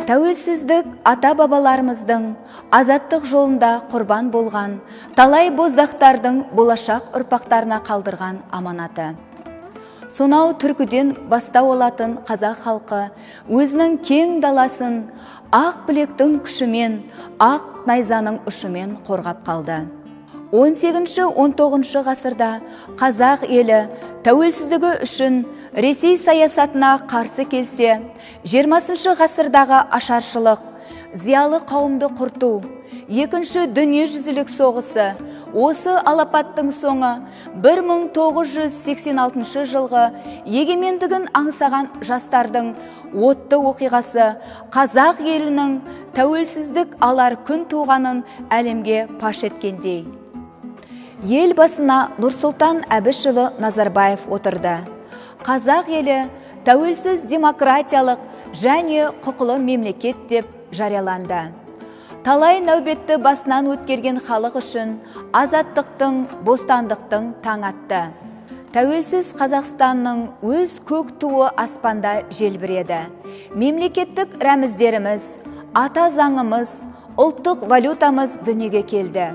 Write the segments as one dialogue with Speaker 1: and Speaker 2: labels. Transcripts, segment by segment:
Speaker 1: Тәуелсіздік ата-бабаларымыздың азаттық жолында құрбан болған талай боздақтардың болашақ ұрпақтарына қалдырған аманаты. Сонау түркіден бастау алатын қазақ халқы өзінің кең даласын ақ білектің күшімен, ақ найзаның ұшымен қорғап қалды. 18-19 ғасырда қазақ елі тәуелсіздігі үшін Ресей саясатына қарсы келсе, 20 ғасырдағы ашаршылық, зиялы қауымды құрту, екінші дүниежүзілік соғысы, осы алапаттың соңы 1986 жылғы егемендігін аңсаған жастардың отты оқиғасы қазақ елінің тәуелсіздік алар күн туғанын әлемге паш еткендей. Ел басына Нұрсұлтан Әбішұлы Назарбаев отырды. Қазақ елі тәуелсіз демократиялық және құқылы мемлекет деп жарияланды. Талай нәубетті басынан өткерген халық үшін азаттықтың, бостандықтың таң атты. Тәуелсіз Қазақстанның өз көк туы аспанда желбіреді. Мемлекеттік рәміздеріміз, ата заңымыз, ұлттық валютамыз дүниеге келді.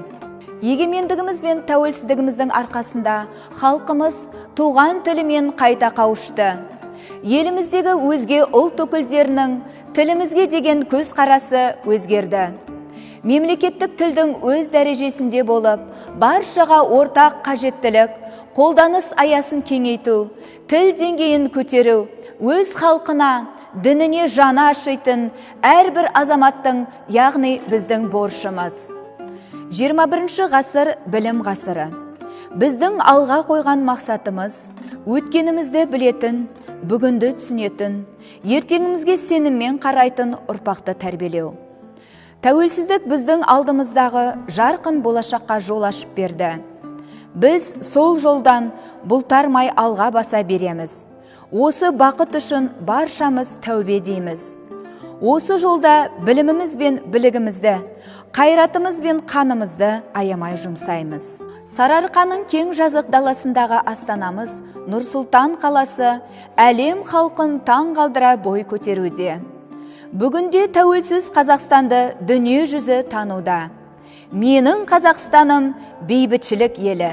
Speaker 1: Егемендігіміз бен тәуелсіздігіміздің арқасында халқымыз туған тілімен қайта қауышты. Еліміздегі өзге ұлт өкілдерінің тілімізге деген көзқарасы өзгерді. Мемлекеттік тілдің өз дәрежесінде болып, баршаға ортақ қажеттілік, қолданыс аясын кеңейту, тіл деңгейін көтеру, өз халқына, дініне жаны ашитын әрбір азаматтың, яғни біздің борышымыз. 21 ғасыр білім ғасыры. Біздің алға қойған мақсатымыз өткенімізді білетін, бүгінді түсінетін, ертеңімізге сеніммен қарайтын ұрпақты тәрбиелеу. Тәуелсіздік біздің алдымыздағы жарқын болашаққа жол ашып берді. Біз сол жолдан бұлтармай алға баса береміз. Осы бақыт үшін баршамыз тәубе дейміз. Осы жолда біліміміз бен білігімізді, қайратымыз бен қанымызды аямай жұмсаймыз. Сарыарқаның кең жазық даласындағы астанамыз Нұрсұлтан қаласы әлем халқын таң қалдыра бой көтеруде. Бүгінде тәуелсіз Қазақстанды дүние жүзі тануда. Менің Қазақстаным бейбітшілік елі.